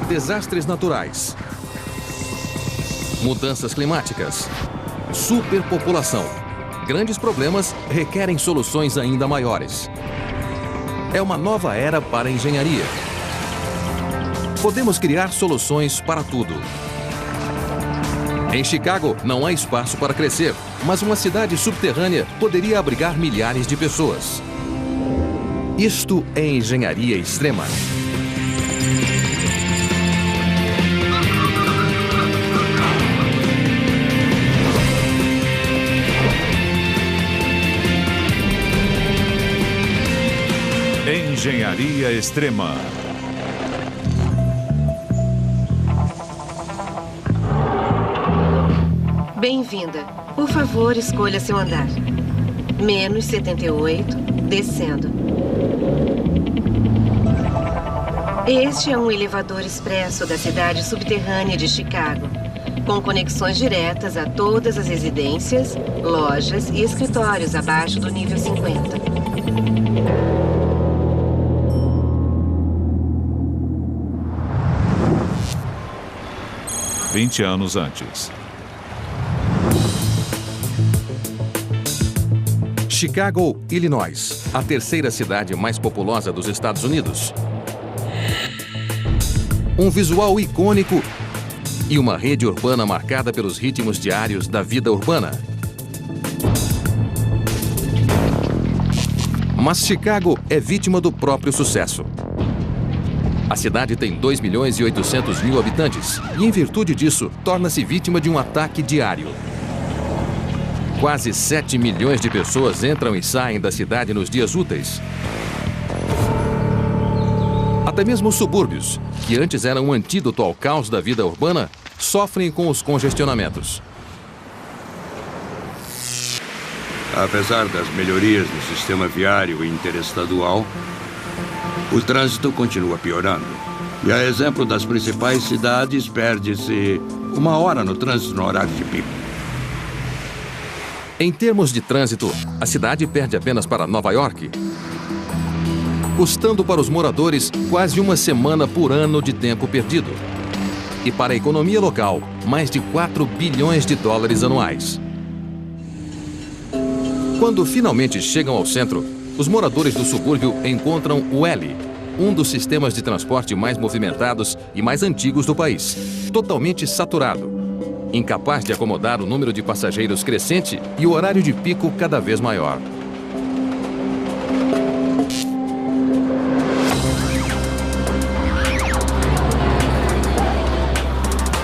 desastres naturais, mudanças climáticas, superpopulação. Grandes problemas requerem soluções ainda maiores. É uma nova era para a engenharia. Podemos criar soluções para tudo. Em Chicago, não há espaço para crescer, mas uma cidade subterrânea poderia abrigar milhares de pessoas. Isto é engenharia extrema. Engenharia extrema. Bem-vinda. Por favor, escolha seu andar. Menos 78, descendo. Este é um elevador expresso da cidade subterrânea de Chicago, com conexões diretas a todas as residências, lojas e escritórios abaixo do nível 50. 20 anos antes. Chicago, Illinois, a terceira cidade mais populosa dos Estados Unidos. Um visual icônico e uma rede urbana marcada pelos ritmos diários da vida urbana. Mas Chicago é vítima do próprio sucesso. A cidade tem 2.800.000 habitantes e, em virtude disso, torna-se vítima de um ataque diário. Quase 7 milhões de pessoas entram e saem da cidade nos dias úteis. Até mesmo os subúrbios, que antes eram um antídoto ao caos da vida urbana, sofrem com os congestionamentos. Apesar das melhorias no sistema viário interestadual, o trânsito continua piorando. E a exemplo das principais cidades, perde-se 1 hora no trânsito no horário de pico. Em termos de trânsito, a cidade perde apenas para Nova York, custando para os moradores quase 1 semana por ano de tempo perdido. E para a economia local, mais de 4 bilhões de dólares anuais. Quando finalmente chegam ao centro, os moradores do subúrbio encontram o L, um dos sistemas de transporte mais movimentados e mais antigos do país, totalmente saturado, incapaz de acomodar o número de passageiros crescente e o horário de pico cada vez maior.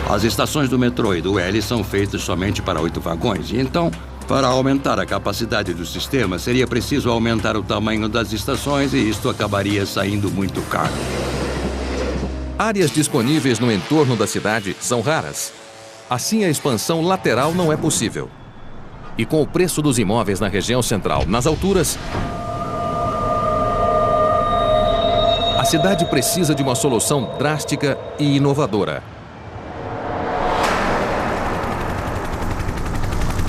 As estações do metrô e do L são feitas somente para 8 vagões, e então, para aumentar a capacidade do sistema, seria preciso aumentar o tamanho das estações e isto acabaria saindo muito caro. Áreas disponíveis no entorno da cidade são raras. Assim, a expansão lateral não é possível. E com o preço dos imóveis na região central nas alturas, a cidade precisa de uma solução drástica e inovadora.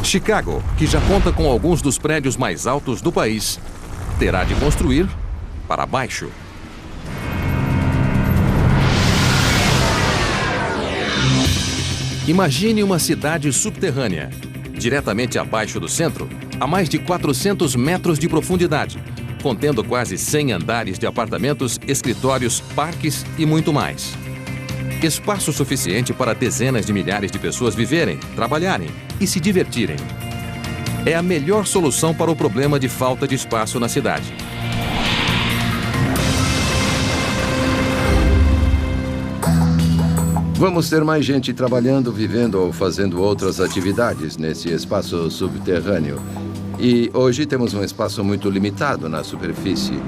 Chicago, que já conta com alguns dos prédios mais altos do país, terá de construir para baixo. Imagine uma cidade subterrânea, diretamente abaixo do centro, a mais de 400 metros de profundidade, contendo quase 100 andares de apartamentos, escritórios, parques e muito mais. Espaço suficiente para dezenas de milhares de pessoas viverem, trabalharem e se divertirem. É a melhor solução para o problema de falta de espaço na cidade. Vamos ter mais gente trabalhando, vivendo ou fazendo outras atividades nesse espaço subterrâneo. E hoje temos um espaço muito limitado na superfície.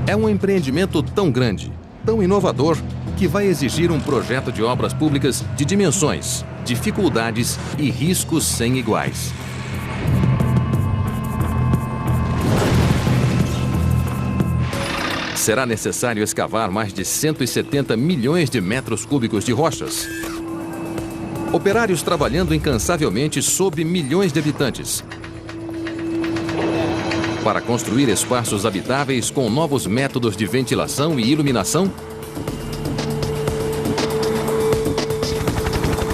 É um empreendimento tão grande, tão inovador, que vai exigir um projeto de obras públicas de dimensões, dificuldades e riscos sem iguais. Será necessário escavar mais de 170 milhões de metros cúbicos de rochas. Operários trabalhando incansavelmente sob milhões de habitantes. Para construir espaços habitáveis com novos métodos de ventilação e iluminação?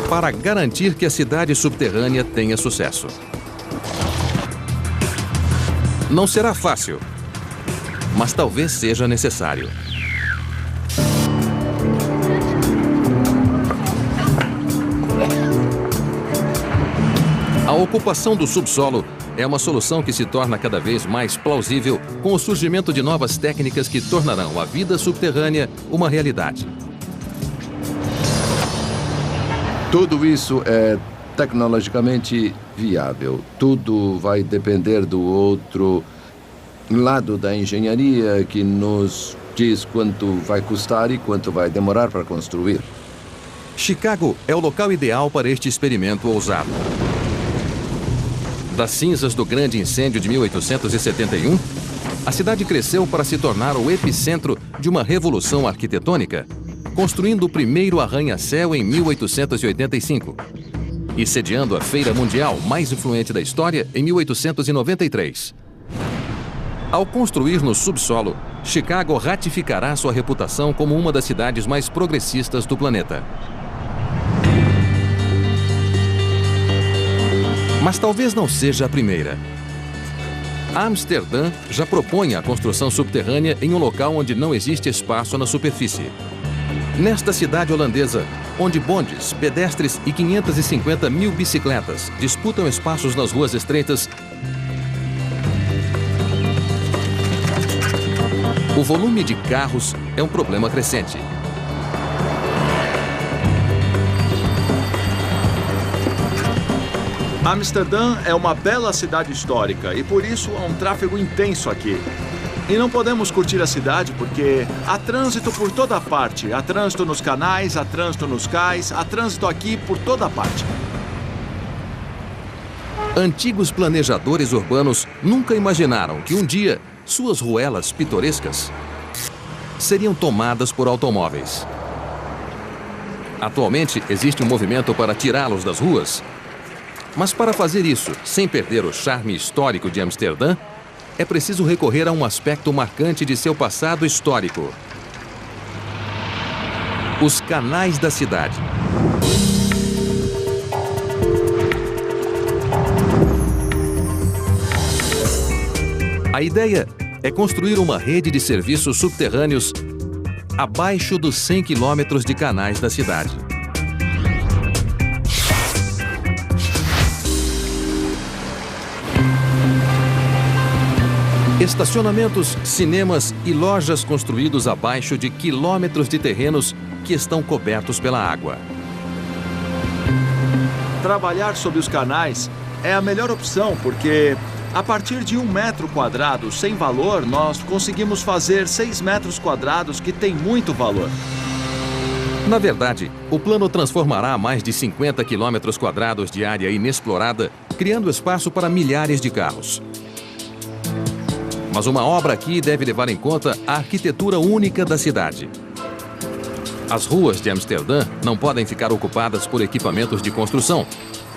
Para garantir que a cidade subterrânea tenha sucesso. Não será fácil, mas talvez seja necessário. A ocupação do subsolo é uma solução que se torna cada vez mais plausível com o surgimento de novas técnicas que tornarão a vida subterrânea uma realidade. Tudo isso é tecnologicamente viável. Tudo vai depender do outro lado da engenharia que nos diz quanto vai custar e quanto vai demorar para construir. Chicago é o local ideal para este experimento ousado. Das cinzas do grande incêndio de 1871, a cidade cresceu para se tornar o epicentro de uma revolução arquitetônica, construindo o primeiro arranha-céu em 1885 e sediando a feira mundial mais influente da história em 1893. Ao construir no subsolo, Chicago ratificará sua reputação como uma das cidades mais progressistas do planeta. Mas talvez não seja a primeira. Amsterdã já propõe a construção subterrânea em um local onde não existe espaço na superfície. Nesta cidade holandesa, onde bondes, pedestres e 550 mil bicicletas disputam espaços nas ruas estreitas, o volume de carros é um problema crescente. Amsterdã é uma bela cidade histórica e por isso há um tráfego intenso aqui. E não podemos curtir a cidade porque há trânsito por toda parte. Há trânsito nos canais, há trânsito nos cais, há trânsito aqui por toda parte. Antigos planejadores urbanos nunca imaginaram que um dia suas ruelas pitorescas seriam tomadas por automóveis. Atualmente existe um movimento para tirá-los das ruas. Mas para fazer isso, sem perder o charme histórico de Amsterdã, é preciso recorrer a um aspecto marcante de seu passado histórico: os canais da cidade. A ideia é construir uma rede de serviços subterrâneos abaixo dos 100 quilômetros de canais da cidade. Estacionamentos, cinemas e lojas construídos abaixo de quilômetros de terrenos que estão cobertos pela água. Trabalhar sob os canais é a melhor opção porque, a partir de 1 metro quadrado sem valor, nós conseguimos fazer 6 metros quadrados que tem muito valor. Na verdade, o plano transformará mais de 50 quilômetros quadrados de área inexplorada, criando espaço para milhares de carros. Mas uma obra aqui deve levar em conta a arquitetura única da cidade. As ruas de Amsterdã não podem ficar ocupadas por equipamentos de construção.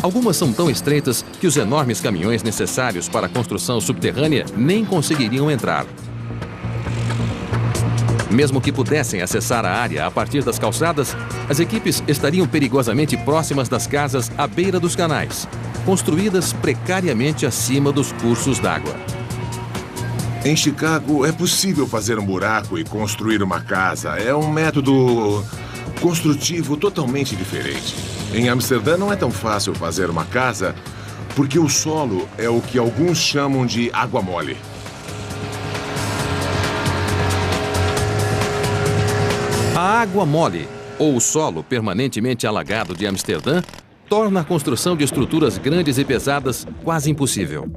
Algumas são tão estreitas que os enormes caminhões necessários para a construção subterrânea nem conseguiriam entrar. Mesmo que pudessem acessar a área a partir das calçadas, as equipes estariam perigosamente próximas das casas à beira dos canais, construídas precariamente acima dos cursos d'água. Em Chicago, é possível fazer um buraco e construir uma casa. É um método construtivo totalmente diferente. Em Amsterdã não é tão fácil fazer uma casa porque o solo é o que alguns chamam de água mole. A água mole, ou o solo permanentemente alagado de Amsterdã, torna a construção de estruturas grandes e pesadas quase impossível.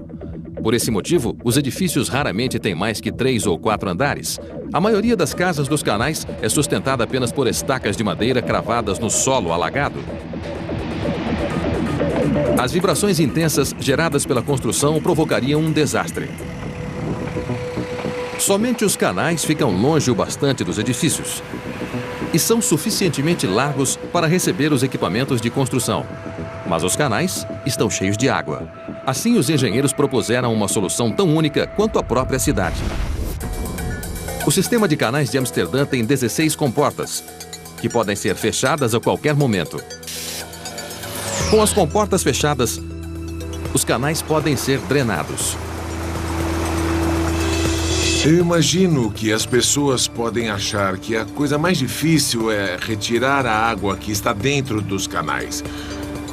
Por esse motivo, os edifícios raramente têm mais que 3 ou 4 andares. A maioria das casas dos canais é sustentada apenas por estacas de madeira cravadas no solo alagado. As vibrações intensas geradas pela construção provocariam um desastre. Somente os canais ficam longe o bastante dos edifícios e são suficientemente largos para receber os equipamentos de construção. Mas os canais estão cheios de água. Assim, os engenheiros propuseram uma solução tão única quanto a própria cidade. O sistema de canais de Amsterdã tem 16 comportas, que podem ser fechadas a qualquer momento. Com as comportas fechadas, os canais podem ser drenados. Eu imagino que as pessoas podem achar que a coisa mais difícil é retirar a água que está dentro dos canais.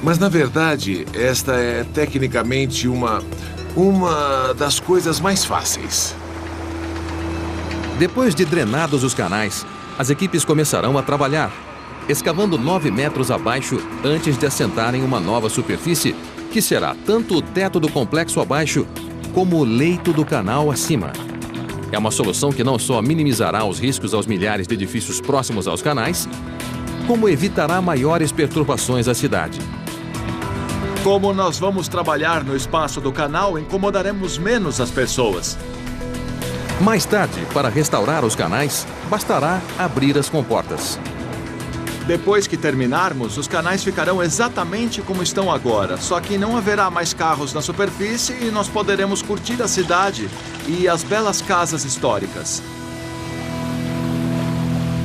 Mas, na verdade, esta é tecnicamente uma das coisas mais fáceis. Depois de drenados os canais, as equipes começarão a trabalhar, escavando 9 metros abaixo antes de assentarem uma nova superfície, que será tanto o teto do complexo abaixo, como o leito do canal acima. É uma solução que não só minimizará os riscos aos milhares de edifícios próximos aos canais, como evitará maiores perturbações à cidade. Como nós vamos trabalhar no espaço do canal, incomodaremos menos as pessoas. Mais tarde, para restaurar os canais, bastará abrir as comportas. Depois que terminarmos, os canais ficarão exatamente como estão agora, só que não haverá mais carros na superfície e nós poderemos curtir a cidade e as belas casas históricas.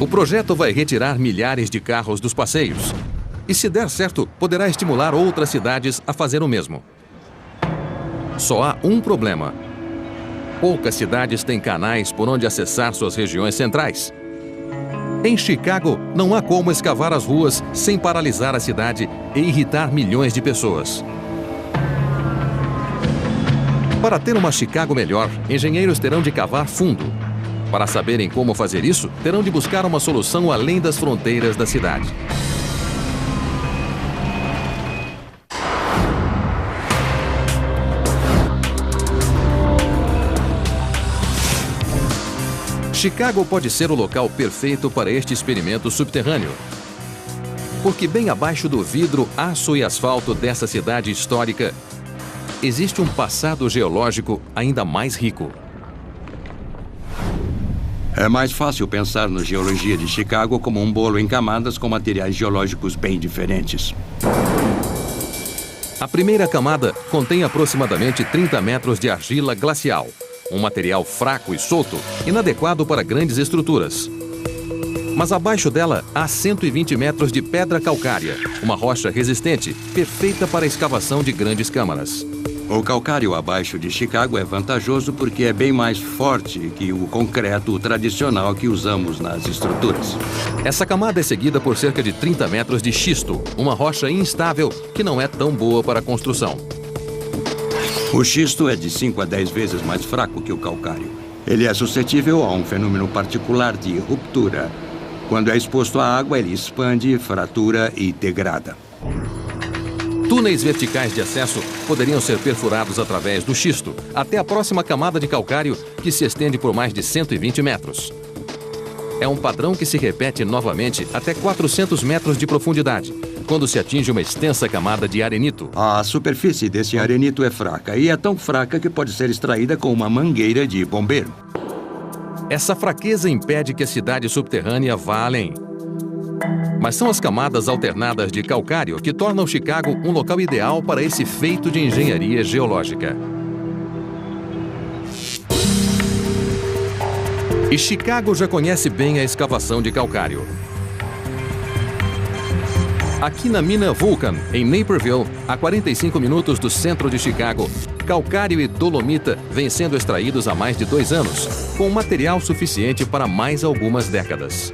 O projeto vai retirar milhares de carros dos passeios. E se der certo, poderá estimular outras cidades a fazer o mesmo. Só há um problema. Poucas cidades têm canais por onde acessar suas regiões centrais. Em Chicago, não há como escavar as ruas sem paralisar a cidade e irritar milhões de pessoas. Para ter uma Chicago melhor, engenheiros terão de cavar fundo. Para saberem como fazer isso, terão de buscar uma solução além das fronteiras da cidade. Chicago pode ser o local perfeito para este experimento subterrâneo. Porque bem abaixo do vidro, aço e asfalto dessa cidade histórica, existe um passado geológico ainda mais rico. É mais fácil pensar na geologia de Chicago como um bolo em camadas com materiais geológicos bem diferentes. A primeira camada contém aproximadamente 30 metros de argila glacial, um material fraco e solto, inadequado para grandes estruturas. Mas abaixo dela há 120 metros de pedra calcária, uma rocha resistente, perfeita para a escavação de grandes câmaras. O calcário abaixo de Chicago é vantajoso porque é bem mais forte que o concreto tradicional que usamos nas estruturas. Essa camada é seguida por cerca de 30 metros de xisto, uma rocha instável que não é tão boa para a construção. O xisto é de 5 a 10 vezes mais fraco que o calcário. Ele é suscetível a um fenômeno particular de ruptura. Quando é exposto à água, ele expande, fratura e degrada. Túneis verticais de acesso poderiam ser perfurados através do xisto até a próxima camada de calcário, que se estende por mais de 120 metros. É um padrão que se repete novamente até 400 metros de profundidade, quando se atinge uma extensa camada de arenito. A superfície desse arenito é fraca e é tão fraca que pode ser extraída com uma mangueira de bombeiro. Essa fraqueza impede que a cidade subterrânea vá além. Mas são as camadas alternadas de calcário que tornam Chicago um local ideal para esse feito de engenharia geológica. E Chicago já conhece bem a escavação de calcário. Aqui na mina Vulcan, em Naperville, a 45 minutos do centro de Chicago, calcário e dolomita vêm sendo extraídos há mais de 2 anos, com material suficiente para mais algumas décadas.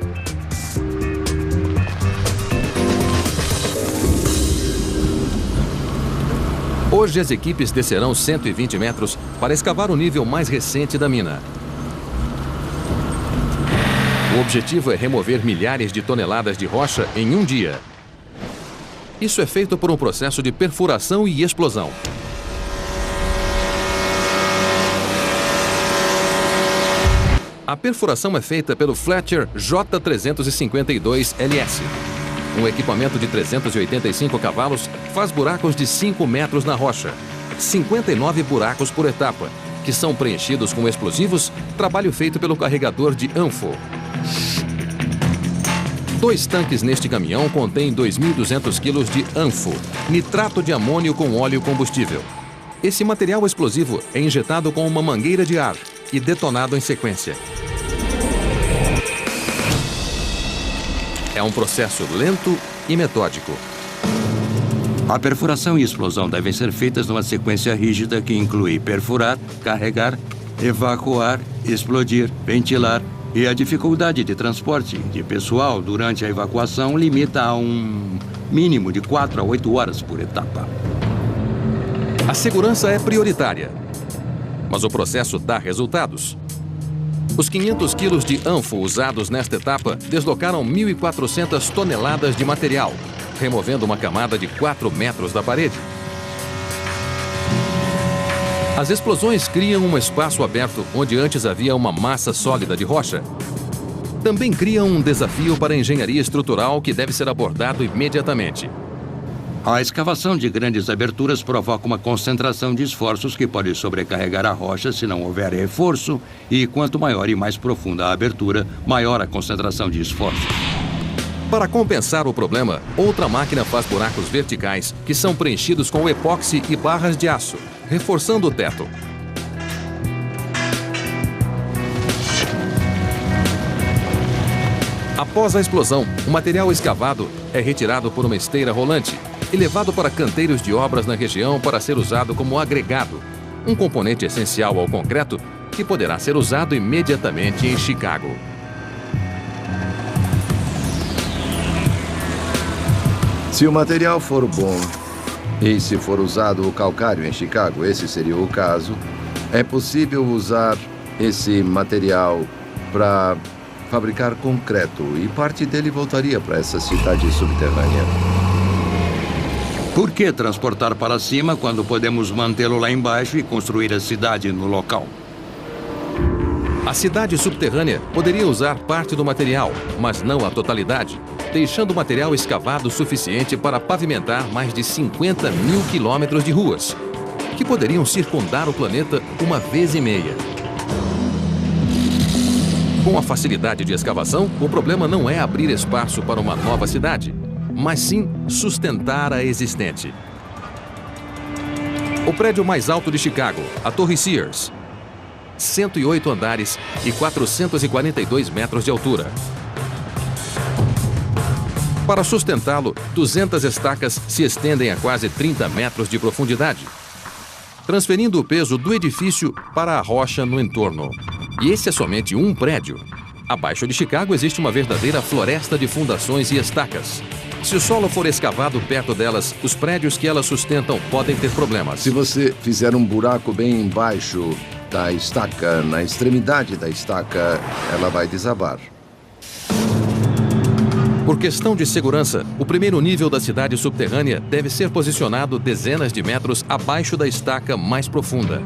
Hoje as equipes descerão 120 metros para escavar o nível mais recente da mina. O objetivo é remover milhares de toneladas de rocha em um dia. Isso é feito por um processo de perfuração e explosão. A perfuração é feita pelo Fletcher J352LS. Um equipamento de 385 cavalos faz buracos de 5 metros na rocha. 59 buracos por etapa, que são preenchidos com explosivos, trabalho feito pelo carregador de ANFO. 2 tanques neste caminhão contêm 2.200 quilos de ANFO, nitrato de amônio com óleo combustível. Esse material explosivo é injetado com uma mangueira de ar e detonado em sequência. É um processo lento e metódico. A perfuração e explosão devem ser feitas numa sequência rígida que inclui perfurar, carregar, evacuar, explodir, ventilar, e a dificuldade de transporte de pessoal durante a evacuação limita a um mínimo de 4 a 8 horas por etapa. A segurança é prioritária, mas o processo dá resultados. Os 500 quilos de anfo usados nesta etapa deslocaram 1.400 toneladas de material, removendo uma camada de 4 metros da parede. As explosões criam um espaço aberto onde antes havia uma massa sólida de rocha. Também criam um desafio para a engenharia estrutural que deve ser abordado imediatamente. A escavação de grandes aberturas provoca uma concentração de esforços que pode sobrecarregar a rocha se não houver reforço, e quanto maior e mais profunda a abertura, maior a concentração de esforço. Para compensar o problema, outra máquina faz buracos verticais que são preenchidos com epóxi e barras de aço, reforçando o teto. Após a explosão, o material escavado é retirado por uma esteira rolante e levado para canteiros de obras na região para ser usado como agregado, um componente essencial ao concreto que poderá ser usado imediatamente em Chicago. Se o material for bom e se for usado o calcário em Chicago, esse seria o caso, é possível usar esse material para fabricar concreto e parte dele voltaria para essa cidade subterrânea. Por que transportar para cima quando podemos mantê-lo lá embaixo e construir a cidade no local? A cidade subterrânea poderia usar parte do material, mas não a totalidade, deixando o material escavado suficiente para pavimentar mais de 50 mil quilômetros de ruas, que poderiam circundar o planeta uma vez e meia. Com a facilidade de escavação, o problema não é abrir espaço para uma nova cidade, mas sim sustentar a existente. O prédio mais alto de Chicago, a Torre Sears, 108 andares e 442 metros de altura. Para sustentá-lo, 200 estacas se estendem a quase 30 metros de profundidade, transferindo o peso do edifício para a rocha no entorno. E esse é somente um prédio. Abaixo de Chicago existe uma verdadeira floresta de fundações e estacas. Se o solo for escavado perto delas, os prédios que elas sustentam podem ter problemas. Se você fizer um buraco bem embaixo da estaca, na extremidade da estaca, ela vai desabar. Por questão de segurança, o primeiro nível da cidade subterrânea deve ser posicionado dezenas de metros abaixo da estaca mais profunda.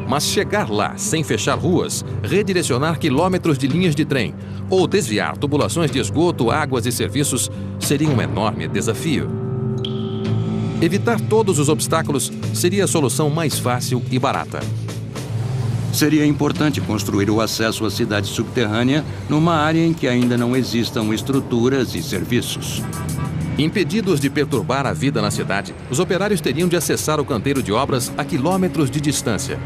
Mas chegar lá sem fechar ruas, redirecionar quilômetros de linhas de trem ou desviar tubulações de esgoto, águas e serviços seria um enorme desafio. Evitar todos os obstáculos seria a solução mais fácil e barata. Seria importante construir o acesso à cidade subterrânea numa área em que ainda não existam estruturas e serviços. Impedidos de perturbar a vida na cidade, os operários teriam de acessar o canteiro de obras a quilômetros de distância.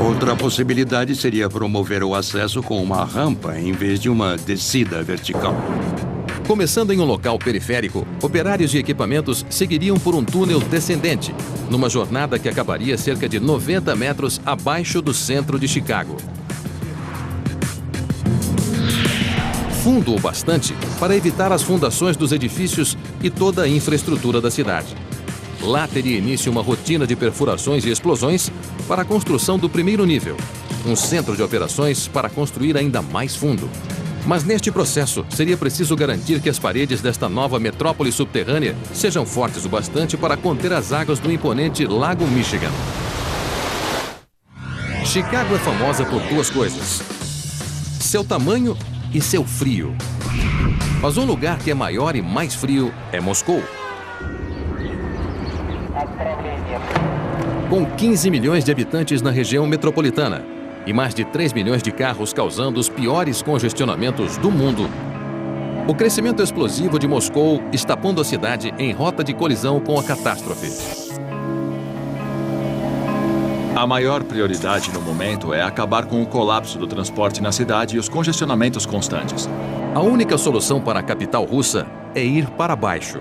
Outra possibilidade seria promover o acesso com uma rampa em vez de uma descida vertical. Começando em um local periférico, operários e equipamentos seguiriam por um túnel descendente, numa jornada que acabaria cerca de 90 metros abaixo do centro de Chicago. Fundo o bastante para evitar as fundações dos edifícios e toda a infraestrutura da cidade. Lá teria início uma rotina de perfurações e explosões para a construção do primeiro nível, um centro de operações para construir ainda mais fundo. Mas neste processo, seria preciso garantir que as paredes desta nova metrópole subterrânea sejam fortes o bastante para conter as águas do imponente Lago Michigan. Chicago é famosa por duas coisas: seu tamanho e seu frio. Mas um lugar que é maior e mais frio é Moscou. Com 15 milhões de habitantes na região metropolitana e mais de 3 milhões de carros causando os piores congestionamentos do mundo, o crescimento explosivo de Moscou está pondo a cidade em rota de colisão com a catástrofe. A maior prioridade no momento é acabar com o colapso do transporte na cidade e os congestionamentos constantes. A única solução para a capital russa é ir para baixo.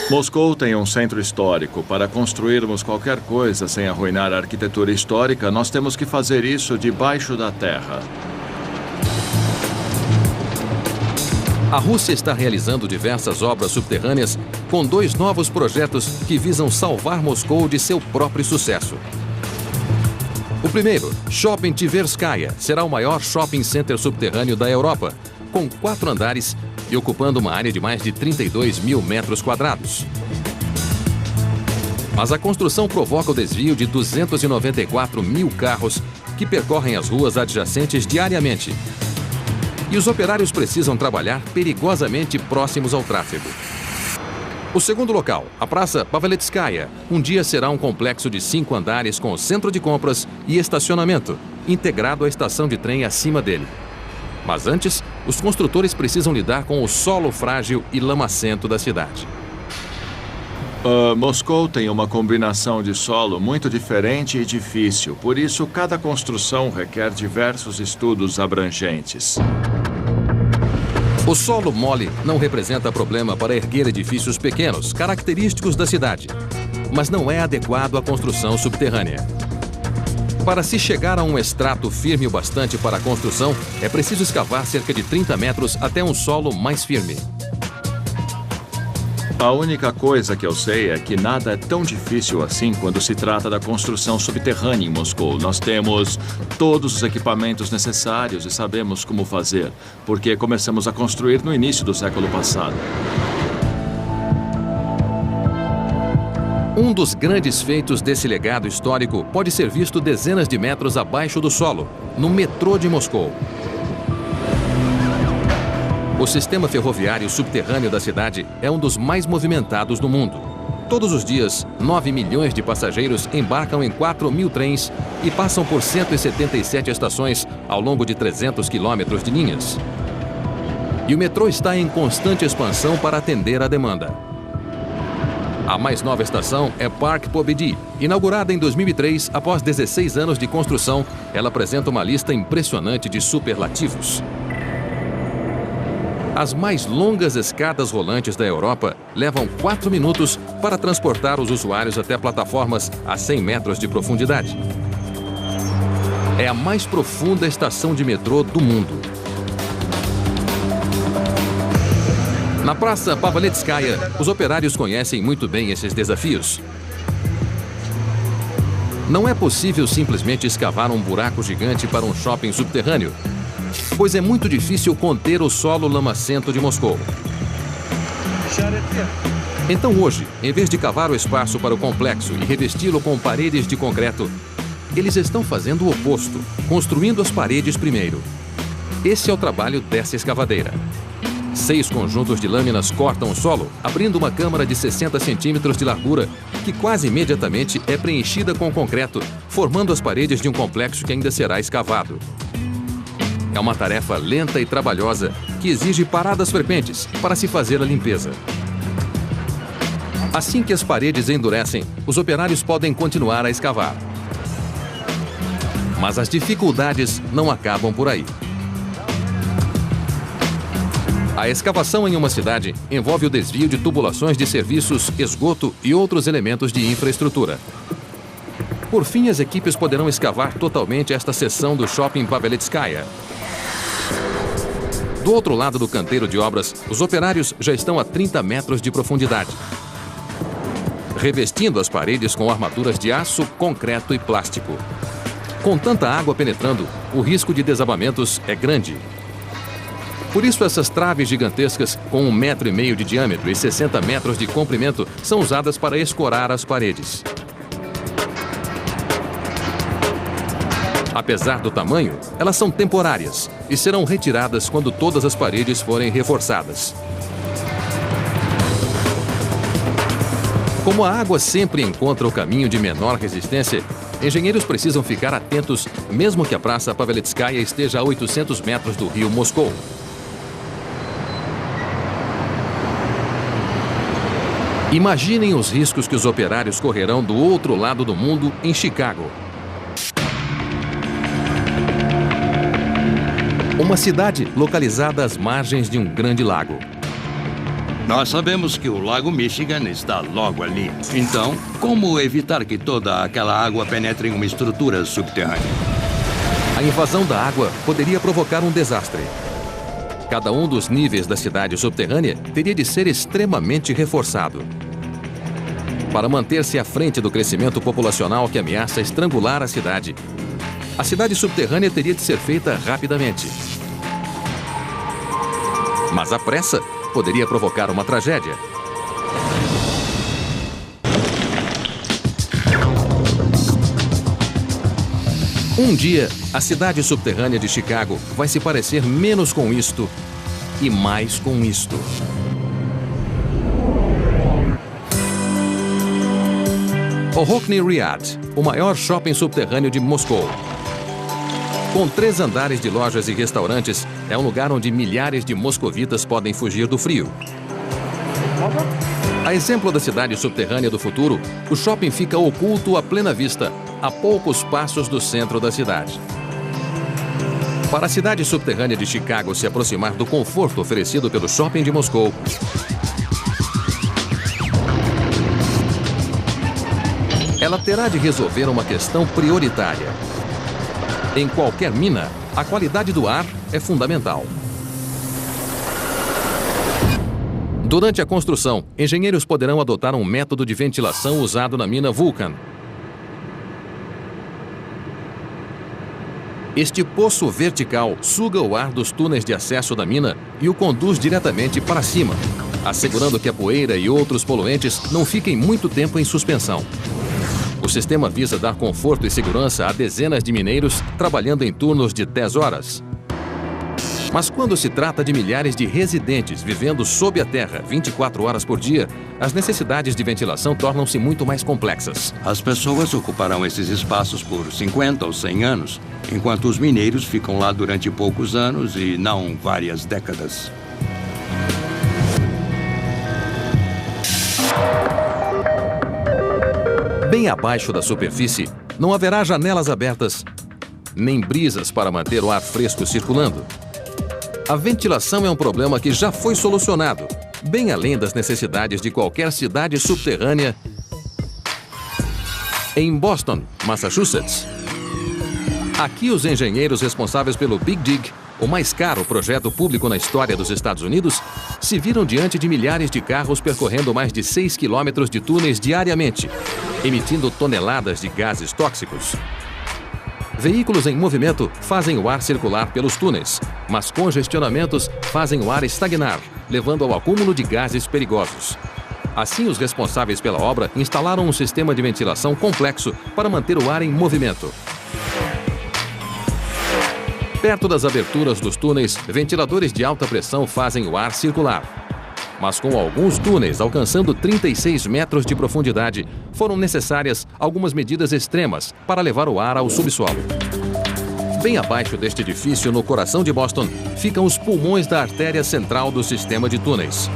Moscou tem um centro histórico. Para construirmos qualquer coisa sem arruinar a arquitetura histórica, nós temos que fazer isso debaixo da terra. A Rússia está realizando diversas obras subterrâneas com 2 novos projetos que visam salvar Moscou de seu próprio sucesso. O primeiro, Shopping Tverskaya, será o maior shopping center subterrâneo da Europa, com 4 andares e ocupando uma área de mais de 32 mil metros quadrados. Mas a construção provoca o desvio de 294 mil carros que percorrem as ruas adjacentes diariamente. E os operários precisam trabalhar perigosamente próximos ao tráfego. O segundo local, a Praça Paveletskaya, um dia será um complexo de 5 andares com centro de compras e estacionamento, integrado à estação de trem acima dele. Mas antes, os construtores precisam lidar com o solo frágil e lamacento da cidade. Moscou tem uma combinação de solo muito diferente e difícil. Por isso, cada construção requer diversos estudos abrangentes. O solo mole não representa problema para erguer edifícios pequenos, característicos da cidade, mas não é adequado à construção subterrânea. Para se chegar a um estrato firme o bastante para a construção, é preciso escavar cerca de 30 metros até um solo mais firme. A única coisa que eu sei é que nada é tão difícil assim quando se trata da construção subterrânea em Moscou. Nós temos todos os equipamentos necessários e sabemos como fazer, porque começamos a construir no início do século passado. Um dos grandes feitos desse legado histórico pode ser visto dezenas de metros abaixo do solo, no metrô de Moscou. O sistema ferroviário subterrâneo da cidade é um dos mais movimentados do mundo. Todos os dias, 9 milhões de passageiros embarcam em 4 mil trens e passam por 177 estações ao longo de 300 quilômetros de linhas. E o metrô está em constante expansão para atender à demanda. A mais nova estação é Park Pobedi. Inaugurada em 2003, após 16 anos de construção, ela apresenta uma lista impressionante de superlativos. As mais longas escadas rolantes da Europa levam 4 minutos para transportar os usuários até plataformas a 100 metros de profundidade. É a mais profunda estação de metrô do mundo. Na Praça Paveletskaya, os operários conhecem muito bem esses desafios. Não é possível simplesmente escavar um buraco gigante para um shopping subterrâneo, pois é muito difícil conter o solo lamacento de Moscou. Então hoje, em vez de cavar o espaço para o complexo e revesti-lo com paredes de concreto, eles estão fazendo o oposto, construindo as paredes primeiro. Esse é o trabalho dessa escavadeira. 6 conjuntos de lâminas cortam o solo, abrindo uma câmara de 60 centímetros de largura, que quase imediatamente é preenchida com concreto, formando as paredes de um complexo que ainda será escavado. É uma tarefa lenta e trabalhosa que exige paradas frequentes para se fazer a limpeza. Assim que as paredes endurecem, os operários podem continuar a escavar. Mas as dificuldades não acabam por aí. A escavação em uma cidade envolve o desvio de tubulações de serviços, esgoto e outros elementos de infraestrutura. Por fim, as equipes poderão escavar totalmente esta seção do Shopping Paveletskaya. Do outro lado do canteiro de obras, os operários já estão a 30 metros de profundidade, revestindo as paredes com armaduras de aço, concreto e plástico. Com tanta água penetrando, o risco de desabamentos é grande. Por isso, essas traves gigantescas, com 1,5 metro de diâmetro e 60 metros de comprimento, são usadas para escorar as paredes. Apesar do tamanho, elas são temporárias e serão retiradas quando todas as paredes forem reforçadas. Como a água sempre encontra o caminho de menor resistência, engenheiros precisam ficar atentos mesmo que a Praça Paveletskaya esteja a 800 metros do rio Moscou. Imaginem os riscos que os operários correrão do outro lado do mundo, em Chicago. Uma cidade localizada às margens de um grande lago. Nós sabemos que o Lago Michigan está logo ali. Então, como evitar que toda aquela água penetre em uma estrutura subterrânea? A invasão da água poderia provocar um desastre. Cada um dos níveis da cidade subterrânea teria de ser extremamente reforçado. Para manter-se à frente do crescimento populacional que ameaça estrangular a cidade subterrânea teria de ser feita rapidamente. Mas a pressa poderia provocar uma tragédia. Um dia, a cidade subterrânea de Chicago vai se parecer menos com isto e mais com isto. O Rokhny Riyadh, o maior shopping subterrâneo de Moscou. Com 3 andares de lojas e restaurantes, é um lugar onde milhares de moscovitas podem fugir do frio. A exemplo da cidade subterrânea do futuro, o shopping fica oculto à plena vista, a poucos passos do centro da cidade. Para a cidade subterrânea de Chicago se aproximar do conforto oferecido pelo shopping de Moscou, ela terá de resolver uma questão prioritária. Em qualquer mina, a qualidade do ar é fundamental. Durante a construção, engenheiros poderão adotar um método de ventilação usado na mina Vulcan. Este poço vertical suga o ar dos túneis de acesso da mina e o conduz diretamente para cima, assegurando que a poeira e outros poluentes não fiquem muito tempo em suspensão. O sistema visa dar conforto e segurança a dezenas de mineiros trabalhando em turnos de 10 horas. Mas quando se trata de milhares de residentes vivendo sob a terra 24 horas por dia, as necessidades de ventilação tornam-se muito mais complexas. As pessoas ocuparão esses espaços por 50 ou 100 anos, enquanto os mineiros ficam lá durante poucos anos e não várias décadas. Bem abaixo da superfície, não haverá janelas abertas, nem brisas para manter o ar fresco circulando. A ventilação é um problema que já foi solucionado, bem além das necessidades de qualquer cidade subterrânea em Boston, Massachusetts. Aqui, os engenheiros responsáveis pelo Big Dig, o mais caro projeto público na história dos Estados Unidos, se viram diante de milhares de carros percorrendo mais de 6 quilômetros de túneis diariamente, emitindo toneladas de gases tóxicos. Veículos em movimento fazem o ar circular pelos túneis, mas congestionamentos fazem o ar estagnar, levando ao acúmulo de gases perigosos. Assim, os responsáveis pela obra instalaram um sistema de ventilação complexo para manter o ar em movimento. Perto das aberturas dos túneis, ventiladores de alta pressão fazem o ar circular. Mas com alguns túneis alcançando 36 metros de profundidade, foram necessárias algumas medidas extremas para levar o ar ao subsolo. Bem abaixo deste edifício, no coração de Boston, ficam os pulmões da artéria central do sistema de túneis.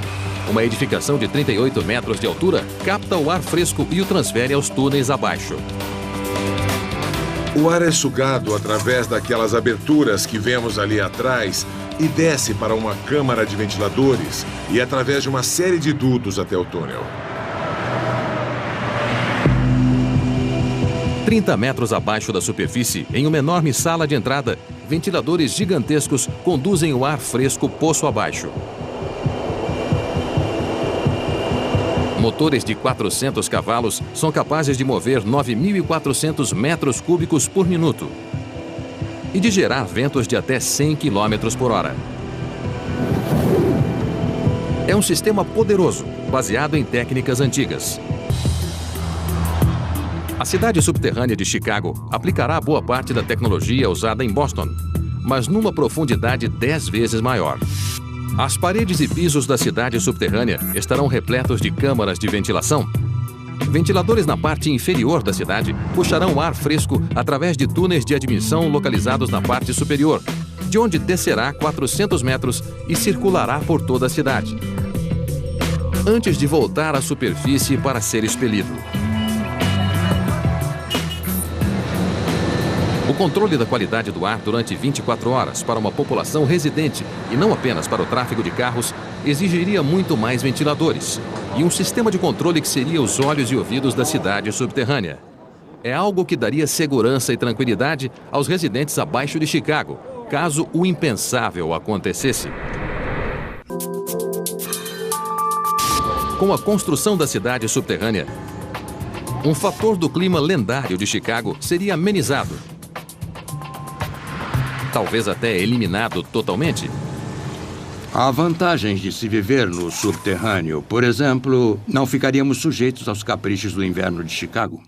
Uma edificação de 38 metros de altura capta o ar fresco e o transfere aos túneis abaixo. O ar é sugado através daquelas aberturas que vemos ali atrás e desce para uma câmara de ventiladores e através de uma série de dutos até o túnel. 30 metros abaixo da superfície, em uma enorme sala de entrada, ventiladores gigantescos conduzem o ar fresco poço abaixo. Motores de 400 cavalos são capazes de mover 9.400 metros cúbicos por minuto e de gerar ventos de até 100 km por hora. É um sistema poderoso, baseado em técnicas antigas. A cidade subterrânea de Chicago aplicará boa parte da tecnologia usada em Boston, mas numa profundidade 10 vezes maior. As paredes e pisos da cidade subterrânea estarão repletos de câmaras de ventilação. Ventiladores na parte inferior da cidade puxarão ar fresco através de túneis de admissão localizados na parte superior, de onde descerá 400 metros e circulará por toda a cidade. antes de voltar à superfície para ser expelido. O controle da qualidade do ar durante 24 horas para uma população residente e não apenas para o tráfego de carros exigiria muito mais ventiladores e um sistema de controle que seria os olhos e ouvidos da cidade subterrânea. É algo que daria segurança e tranquilidade aos residentes abaixo de Chicago, caso o impensável acontecesse. Com a construção da cidade subterrânea, um fator do clima lendário de Chicago seria amenizado. Talvez até eliminado totalmente. Há vantagens de se viver no subterrâneo. Por exemplo, não ficaríamos sujeitos aos caprichos do inverno de Chicago.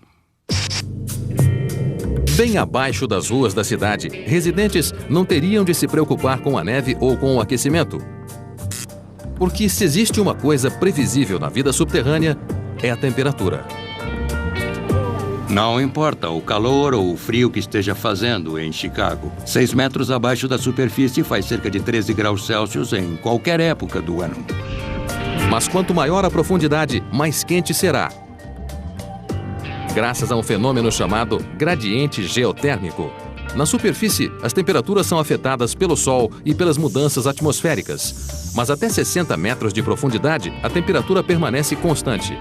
Bem abaixo das ruas da cidade, residentes não teriam de se preocupar com a neve ou com o aquecimento. Porque se existe uma coisa previsível na vida subterrânea, é a temperatura. Não importa o calor ou o frio que esteja fazendo em Chicago. 6 metros abaixo da superfície faz cerca de 13 graus Celsius em qualquer época do ano. Mas quanto maior a profundidade, mais quente será. Graças a um fenômeno chamado gradiente geotérmico. Na superfície, as temperaturas são afetadas pelo Sol e pelas mudanças atmosféricas. Mas até 60 metros de profundidade, a temperatura permanece constante.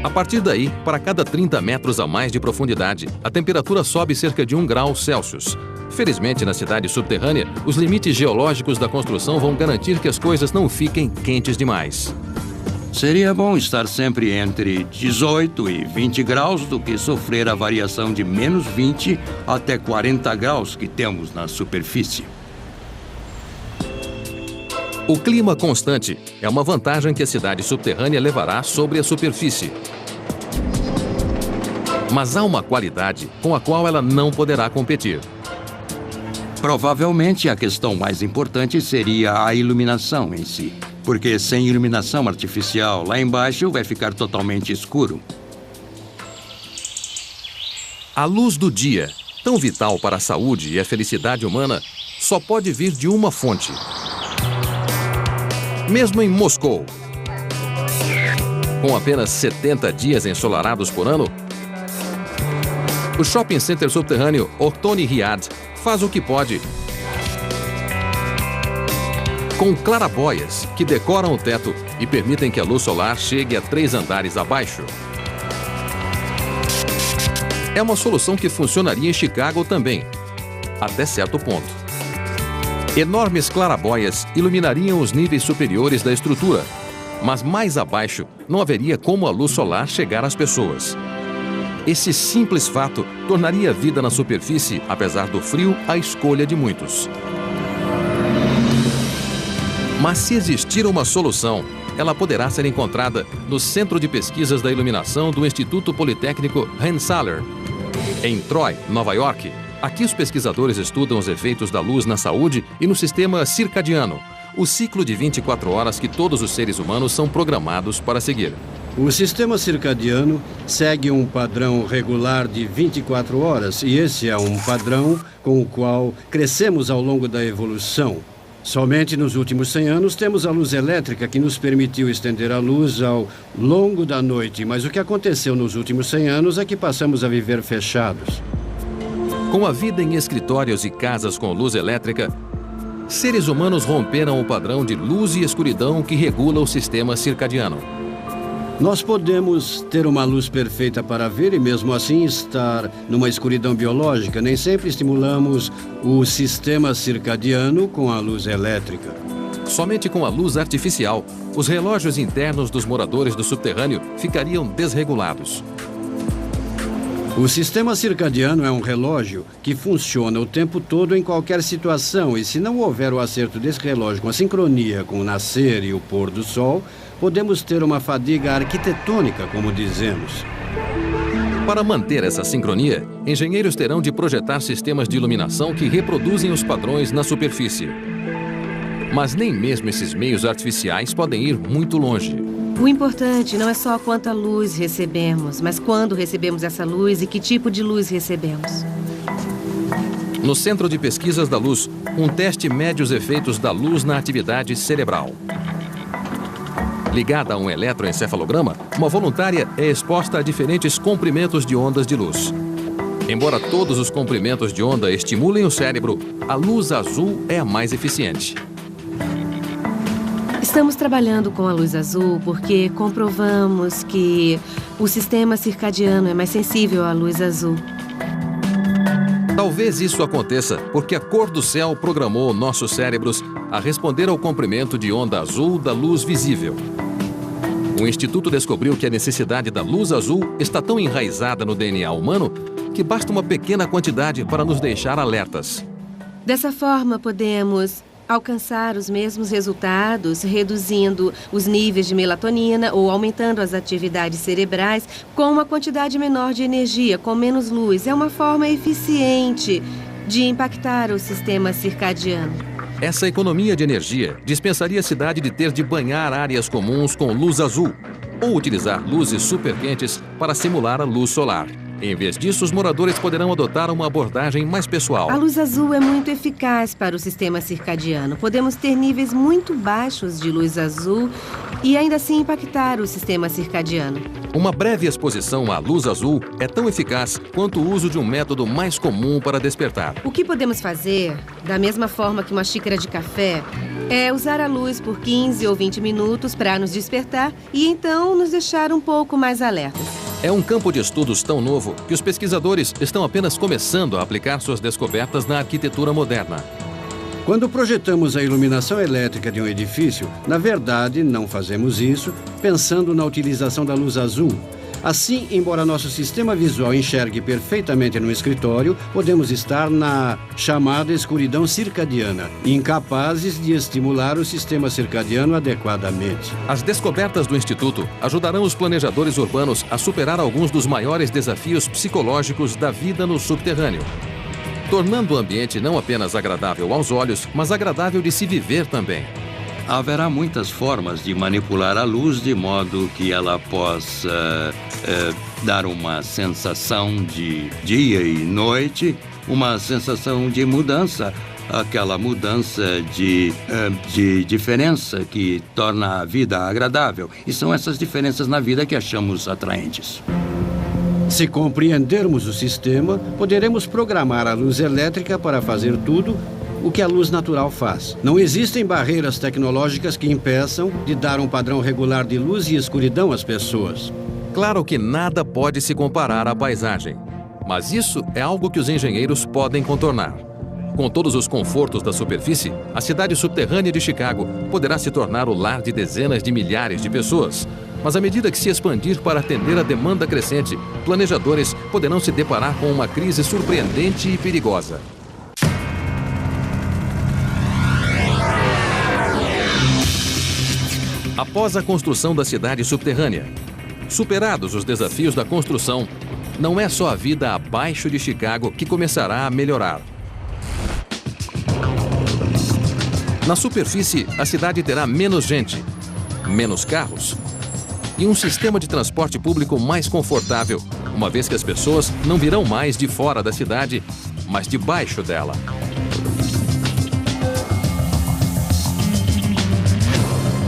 A partir daí, para cada 30 metros a mais de profundidade, a temperatura sobe cerca de 1 grau Celsius. Felizmente, na cidade subterrânea, os limites geológicos da construção vão garantir que as coisas não fiquem quentes demais. Seria bom estar sempre entre 18 e 20 graus do que sofrer a variação de menos 20 até 40 graus que temos na superfície. O clima constante é uma vantagem que a cidade subterrânea levará sobre a superfície. Mas há uma qualidade com a qual ela não poderá competir. Provavelmente a questão mais importante seria a iluminação em si. Porque sem iluminação artificial, lá embaixo vai ficar totalmente escuro. A luz do dia, tão vital para a saúde e a felicidade humana, só pode vir de uma fonte. Mesmo em Moscou, com apenas 70 dias ensolarados por ano, o shopping center subterrâneo Ortony Riad faz o que pode com clarabóias que decoram o teto e permitem que a luz solar chegue a 3 andares abaixo. É uma solução que funcionaria em Chicago também, até certo ponto. Enormes clarabóias iluminariam os níveis superiores da estrutura, mas mais abaixo não haveria como a luz solar chegar às pessoas. Esse simples fato tornaria a vida na superfície, apesar do frio, a escolha de muitos. Mas se existir uma solução, ela poderá ser encontrada no Centro de Pesquisas da Iluminação do Instituto Politécnico Rensselaer, em Troy, Nova York. Aqui os pesquisadores estudam os efeitos da luz na saúde e no sistema circadiano, o ciclo de 24 horas que todos os seres humanos são programados para seguir. O sistema circadiano segue um padrão regular de 24 horas e esse é um padrão com o qual crescemos ao longo da evolução. Somente nos últimos 100 anos temos a luz elétrica que nos permitiu estender a luz ao longo da noite, mas o que aconteceu nos últimos 100 anos é que passamos a viver fechados. Com a vida em escritórios e casas com luz elétrica, seres humanos romperam o padrão de luz e escuridão que regula o sistema circadiano. Nós podemos ter uma luz perfeita para ver e mesmo assim estar numa escuridão biológica. Nem sempre estimulamos o sistema circadiano com a luz elétrica. Somente com a luz artificial, os relógios internos dos moradores do subterrâneo ficariam desregulados. O sistema circadiano é um relógio que funciona o tempo todo em qualquer situação e se não houver o acerto desse relógio com a sincronia com o nascer e o pôr do sol, podemos ter uma fadiga arquitetônica, como dizemos. Para manter essa sincronia, engenheiros terão de projetar sistemas de iluminação que reproduzem os padrões na superfície. Mas nem mesmo esses meios artificiais podem ir muito longe. O importante não é só quanta luz recebemos, mas quando recebemos essa luz e que tipo de luz recebemos. No Centro de Pesquisas da Luz, um teste mede os efeitos da luz na atividade cerebral. Ligada a um eletroencefalograma, uma voluntária é exposta a diferentes comprimentos de ondas de luz. Embora todos os comprimentos de onda estimulem o cérebro, a luz azul é a mais eficiente. Estamos trabalhando com a luz azul porque comprovamos que o sistema circadiano é mais sensível à luz azul. Talvez isso aconteça porque a cor do céu programou nossos cérebros a responder ao comprimento de onda azul da luz visível. O Instituto descobriu que a necessidade da luz azul está tão enraizada no DNA humano que basta uma pequena quantidade para nos deixar alertas. Dessa forma, podemos alcançar os mesmos resultados reduzindo os níveis de melatonina ou aumentando as atividades cerebrais com uma quantidade menor de energia, com menos luz. É uma forma eficiente de impactar o sistema circadiano. Essa economia de energia dispensaria a cidade de ter de banhar áreas comuns com luz azul ou utilizar luzes super quentes para simular a luz solar. Em vez disso, os moradores poderão adotar uma abordagem mais pessoal. A luz azul é muito eficaz para o sistema circadiano. Podemos ter níveis muito baixos de luz azul e ainda assim impactar o sistema circadiano. Uma breve exposição à luz azul é tão eficaz quanto o uso de um método mais comum para despertar. O que podemos fazer, da mesma forma que uma xícara de café, é usar a luz por 15 ou 20 minutos para nos despertar e então nos deixar um pouco mais alertas. É um campo de estudos tão novo que os pesquisadores estão apenas começando a aplicar suas descobertas na arquitetura moderna. Quando projetamos a iluminação elétrica de um edifício, na verdade, não fazemos isso pensando na utilização da luz azul. Assim, embora nosso sistema visual enxergue perfeitamente no escritório, podemos estar na chamada escuridão circadiana, incapazes de estimular o sistema circadiano adequadamente. As descobertas do Instituto ajudarão os planejadores urbanos a superar alguns dos maiores desafios psicológicos da vida no subterrâneo, tornando o ambiente não apenas agradável aos olhos, mas agradável de se viver também. Haverá muitas formas de manipular a luz de modo que ela possa dar uma sensação de dia e noite, uma sensação de mudança, aquela mudança de diferença que torna a vida agradável. E são essas diferenças na vida que achamos atraentes. Se compreendermos o sistema, poderemos programar a luz elétrica para fazer tudo o que a luz natural faz. Não existem barreiras tecnológicas que impeçam de dar um padrão regular de luz e escuridão às pessoas. Claro que nada pode se comparar à paisagem, mas isso é algo que os engenheiros podem contornar. Com todos os confortos da superfície, a cidade subterrânea de Chicago poderá se tornar o lar de dezenas de milhares de pessoas. Mas à medida que se expandir para atender a demanda crescente, planejadores poderão se deparar com uma crise surpreendente e perigosa. Após a construção da cidade subterrânea, superados os desafios da construção, não é só a vida abaixo de Chicago que começará a melhorar. Na superfície, a cidade terá menos gente, menos carros e um sistema de transporte público mais confortável, uma vez que as pessoas não virão mais de fora da cidade, mas debaixo dela.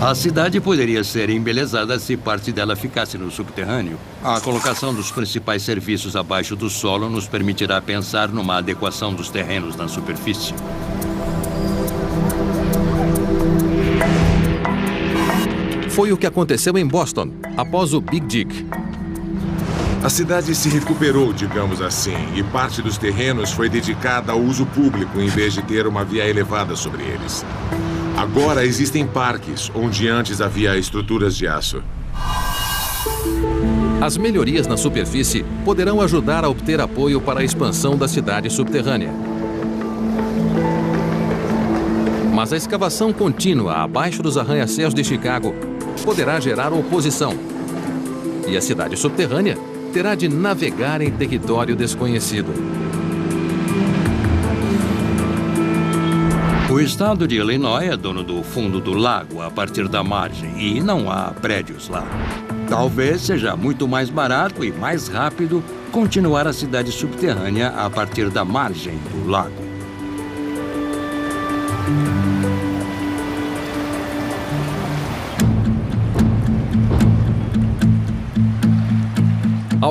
A cidade poderia ser embelezada se parte dela ficasse no subterrâneo. A colocação dos principais serviços abaixo do solo nos permitirá pensar numa adequação dos terrenos na superfície. Foi o que aconteceu em Boston, após o Big Dig. A cidade se recuperou, digamos assim, e parte dos terrenos foi dedicada ao uso público em vez de ter uma via elevada sobre eles. Agora existem parques, onde antes havia estruturas de aço. As melhorias na superfície poderão ajudar a obter apoio para a expansão da cidade subterrânea. Mas a escavação contínua abaixo dos arranha-céus de Chicago poderá gerar oposição. E a cidade subterrânea terá de navegar em território desconhecido. O estado de Illinois é dono do fundo do lago a partir da margem e não há prédios lá. Talvez seja muito mais barato e mais rápido continuar a cidade subterrânea a partir da margem do lago.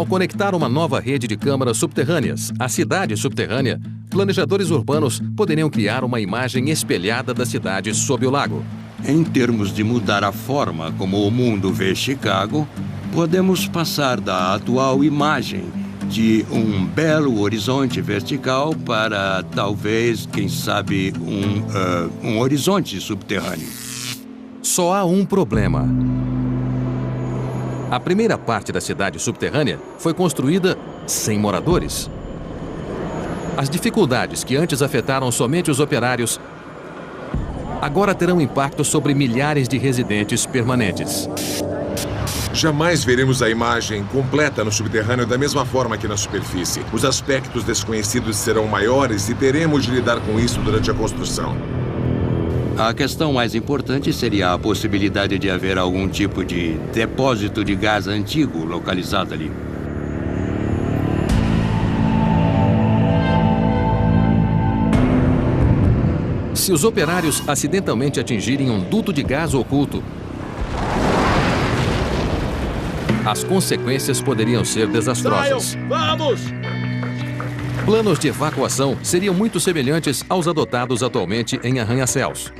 Ao conectar uma nova rede de câmaras subterrâneas à cidade subterrânea, planejadores urbanos poderiam criar uma imagem espelhada da cidade sob o lago. Em termos de mudar a forma como o mundo vê Chicago, podemos passar da atual imagem de um belo horizonte vertical para, talvez, quem sabe, um horizonte subterrâneo. Só há um problema. A primeira parte da cidade subterrânea foi construída sem moradores. As dificuldades que antes afetaram somente os operários agora terão impacto sobre milhares de residentes permanentes. Jamais veremos a imagem completa no subterrâneo da mesma forma que na superfície. Os aspectos desconhecidos serão maiores e teremos de lidar com isso durante a construção. A questão mais importante seria a possibilidade de haver algum tipo de depósito de gás antigo localizado ali. Se os operários acidentalmente atingirem um duto de gás oculto, as consequências poderiam ser desastrosas. Vamos! Planos de evacuação seriam muito semelhantes aos adotados atualmente em arranha-céus.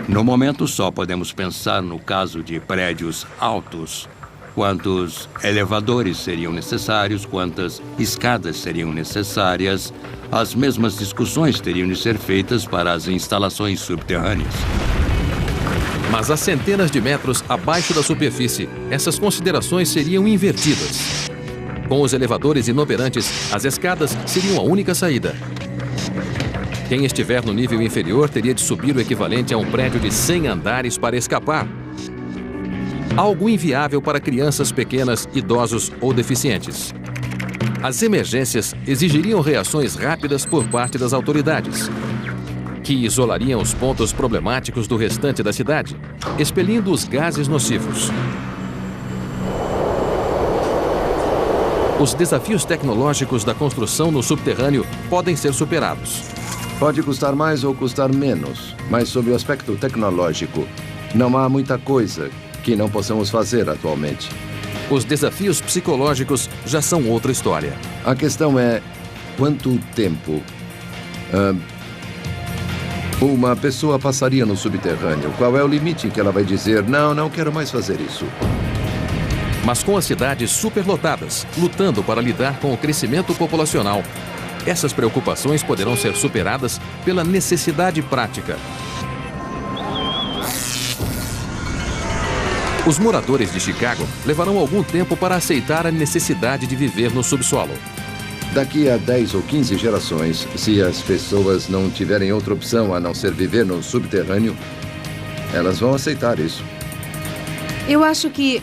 No momento, só podemos pensar no caso de prédios altos. Quantos elevadores seriam necessários, quantas escadas seriam necessárias. As mesmas discussões teriam de ser feitas para as instalações subterrâneas. Mas a centenas de metros abaixo da superfície, essas considerações seriam invertidas. Com os elevadores inoperantes, as escadas seriam a única saída. Quem estiver no nível inferior teria de subir o equivalente a um prédio de 100 andares para escapar. Algo inviável para crianças pequenas, idosos ou deficientes. As emergências exigiriam reações rápidas por parte das autoridades, que isolariam os pontos problemáticos do restante da cidade, expelindo os gases nocivos. Os desafios tecnológicos da construção no subterrâneo podem ser superados. Pode custar mais ou custar menos, mas sob o aspecto tecnológico, não há muita coisa que não possamos fazer atualmente. Os desafios psicológicos já são outra história. A questão é quanto tempo uma pessoa passaria no subterrâneo. Qual é o limite em que ela vai dizer, não quero mais fazer isso? Mas com as cidades superlotadas, lutando para lidar com o crescimento populacional, essas preocupações poderão ser superadas pela necessidade prática. Os moradores de Chicago levarão algum tempo para aceitar a necessidade de viver no subsolo. Daqui a 10 ou 15 gerações, se as pessoas não tiverem outra opção a não ser viver no subterrâneo, elas vão aceitar isso. Eu acho que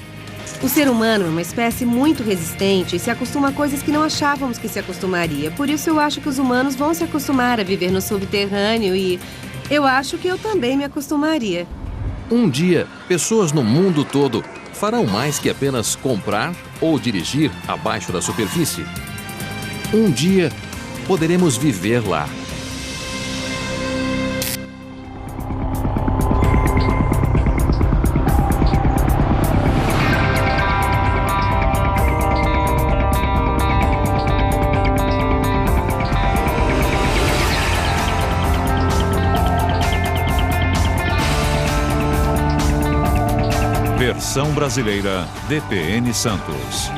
o ser humano é uma espécie muito resistente e se acostuma a coisas que não achávamos que se acostumaria. Por isso eu acho que os humanos vão se acostumar a viver no subterrâneo e eu acho que eu também me acostumaria. Um dia, pessoas no mundo todo farão mais que apenas comprar ou dirigir abaixo da superfície. Um dia, poderemos viver lá. Versão brasileira DPN Santos.